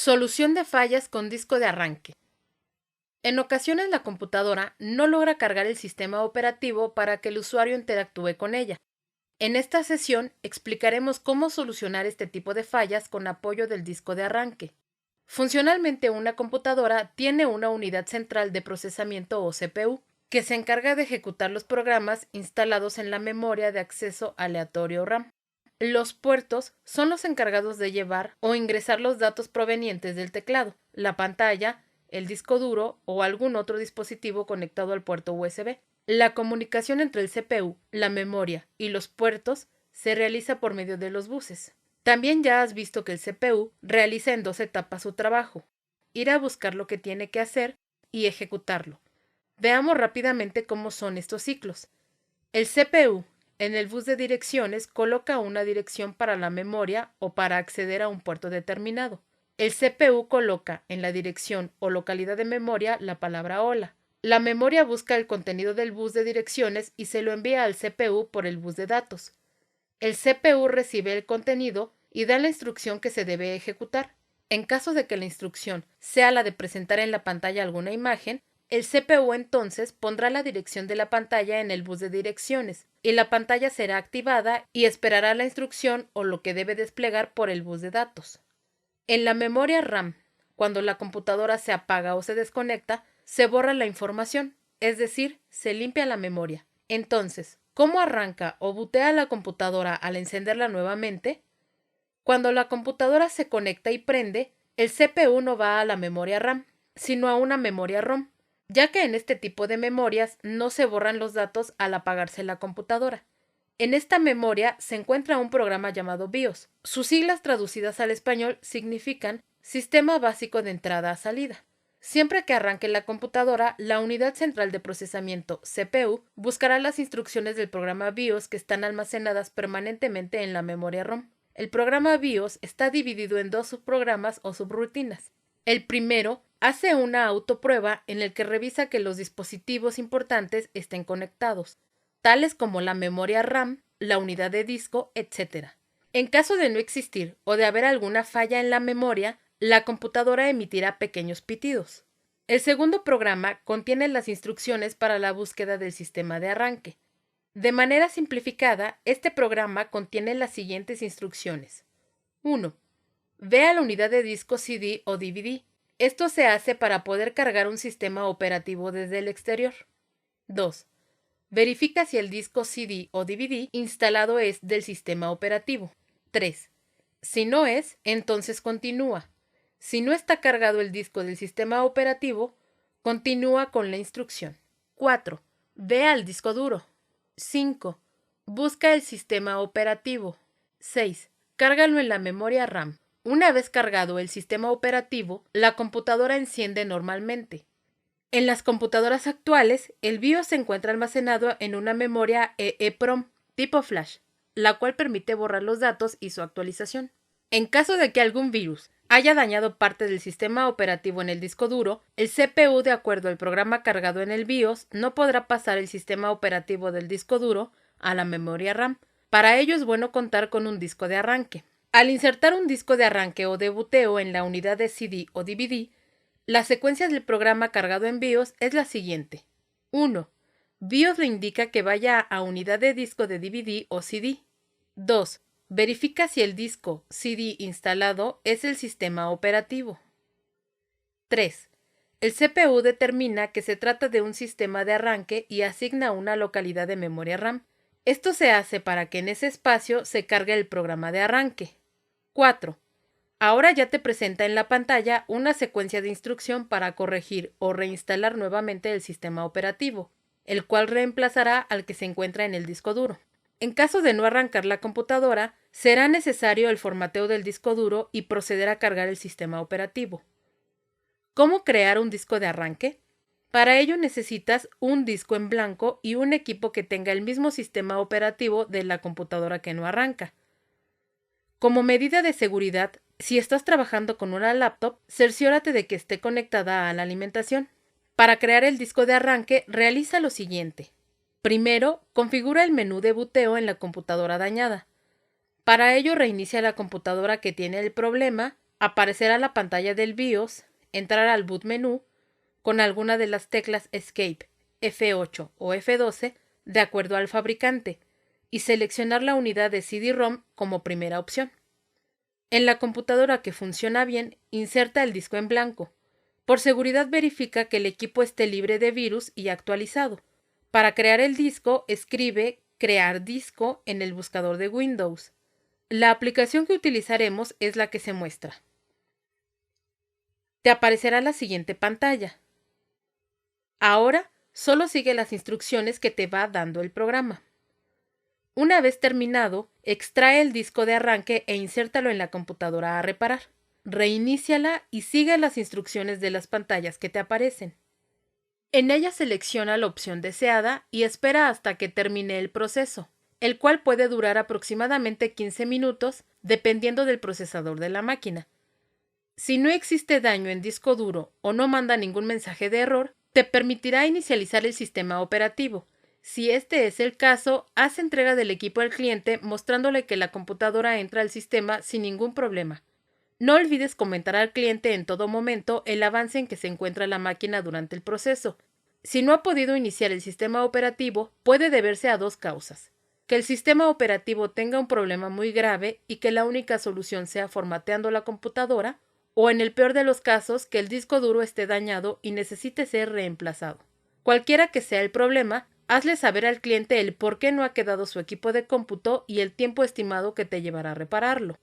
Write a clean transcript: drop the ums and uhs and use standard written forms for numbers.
Solución de fallas con disco de arranque. En ocasiones la computadora no logra cargar el sistema operativo para que el usuario interactúe con ella. En esta sesión explicaremos cómo solucionar este tipo de fallas con apoyo del disco de arranque. Funcionalmente, una computadora tiene una unidad central de procesamiento o CPU, que se encarga de ejecutar los programas instalados en la memoria de acceso aleatorio RAM. Los puertos son los encargados de llevar o ingresar los datos provenientes del teclado, la pantalla, el disco duro o algún otro dispositivo conectado al puerto USB. La comunicación entre el CPU, la memoria y los puertos se realiza por medio de los buses. También ya has visto que el CPU realiza en 2 etapas su trabajo: ir a buscar lo que tiene que hacer y ejecutarlo. Veamos rápidamente cómo son estos ciclos. El CPU en el bus de direcciones coloca una dirección para la memoria o para acceder a un puerto determinado. El CPU coloca en la dirección o localidad de memoria la palabra hola. La memoria busca el contenido del bus de direcciones y se lo envía al CPU por el bus de datos. El CPU recibe el contenido y da la instrucción que se debe ejecutar. En caso de que la instrucción sea la de presentar en la pantalla alguna imagen, el CPU entonces pondrá la dirección de la pantalla en el bus de direcciones y la pantalla será activada y esperará la instrucción o lo que debe desplegar por el bus de datos. En la memoria RAM, cuando la computadora se apaga o se desconecta, se borra la información, es decir, se limpia la memoria. Entonces, ¿cómo arranca o bootea la computadora al encenderla nuevamente? Cuando la computadora se conecta y prende, el CPU no va a la memoria RAM, sino a una memoria ROM, ya que en este tipo de memorias no se borran los datos al apagarse la computadora. En esta memoria se encuentra un programa llamado BIOS. Sus siglas traducidas al español significan Sistema Básico de Entrada a Salida. Siempre que arranque la computadora, la unidad central de procesamiento, CPU, buscará las instrucciones del programa BIOS que están almacenadas permanentemente en la memoria ROM. El programa BIOS está dividido en 2 subprogramas o subrutinas. El primero hace una autoprueba en el que revisa que los dispositivos importantes estén conectados, tales como la memoria RAM, la unidad de disco, etc. En caso de no existir o de haber alguna falla en la memoria, la computadora emitirá pequeños pitidos. El segundo programa contiene las instrucciones para la búsqueda del sistema de arranque. De manera simplificada, este programa contiene las siguientes instrucciones. 1. Ve a la unidad de disco CD o DVD. Esto se hace para poder cargar un sistema operativo desde el exterior. 2. Verifica si el disco CD o DVD instalado es del sistema operativo. 3. Si no es, entonces continúa. Si no está cargado el disco del sistema operativo, continúa con la instrucción. 4. Ve al disco duro. 5. Busca el sistema operativo. 6. Cárgalo en la memoria RAM. Una vez cargado el sistema operativo, la computadora enciende normalmente. En las computadoras actuales, el BIOS se encuentra almacenado en una memoria EEPROM tipo flash, la cual permite borrar los datos y su actualización. En caso de que algún virus haya dañado parte del sistema operativo en el disco duro, el CPU, de acuerdo al programa cargado en el BIOS, no podrá pasar el sistema operativo del disco duro a la memoria RAM. Para ello es bueno contar con un disco de arranque. Al insertar un disco de arranque o de buteo en la unidad de CD o DVD, la secuencia del programa cargado en BIOS es la siguiente. 1. BIOS le indica que vaya a unidad de disco de DVD o CD. 2. Verifica si el disco CD instalado es el sistema operativo. 3. El CPU determina que se trata de un sistema de arranque y asigna una localidad de memoria RAM. Esto se hace para que en ese espacio se cargue el programa de arranque. 4. Ahora ya te presenta en la pantalla una secuencia de instrucción para corregir o reinstalar nuevamente el sistema operativo, el cual reemplazará al que se encuentra en el disco duro. En caso de no arrancar la computadora, será necesario el formateo del disco duro y proceder a cargar el sistema operativo. ¿Cómo crear un disco de arranque? Para ello necesitas un disco en blanco y un equipo que tenga el mismo sistema operativo de la computadora que no arranca. Como medida de seguridad, si estás trabajando con una laptop, cerciórate de que esté conectada a la alimentación. Para crear el disco de arranque, realiza lo siguiente. Primero, configura el menú de buteo en la computadora dañada. Para ello, reinicia la computadora que tiene el problema Aparecerá la pantalla del BIOS, entrar al boot menú con alguna de las teclas Escape, F8 o F12 de acuerdo al fabricante y seleccionar la unidad de CD-ROM como primera opción. En la computadora que funciona bien, inserta el disco en blanco. Por seguridad verifica que el equipo esté libre de virus y actualizado. Para crear el disco, escribe Crear disco en el buscador de Windows. La aplicación que utilizaremos es la que se muestra. Te aparecerá la siguiente pantalla. Ahora, solo sigue las instrucciones que te va dando el programa. Una vez terminado, extrae el disco de arranque e insértalo en la computadora a reparar. Reiníciala y sigue las instrucciones de las pantallas que te aparecen. En ella selecciona la opción deseada y espera hasta que termine el proceso, el cual puede durar aproximadamente 15 minutos dependiendo del procesador de la máquina. Si no existe daño en disco duro o no manda ningún mensaje de error, te permitirá inicializar el sistema operativo. Si este es el caso, haz entrega del equipo al cliente mostrándole que la computadora entra al sistema sin ningún problema. No olvides comentar al cliente en todo momento el avance en que se encuentra la máquina durante el proceso. Si no ha podido iniciar el sistema operativo, puede deberse a dos causas: que el sistema operativo tenga un problema muy grave y que la única solución sea formateando la computadora, o en el peor de los casos, que el disco duro esté dañado y necesite ser reemplazado. Cualquiera que sea el problema, hazle saber al cliente el por qué no ha quedado su equipo de cómputo y el tiempo estimado que te llevará a repararlo.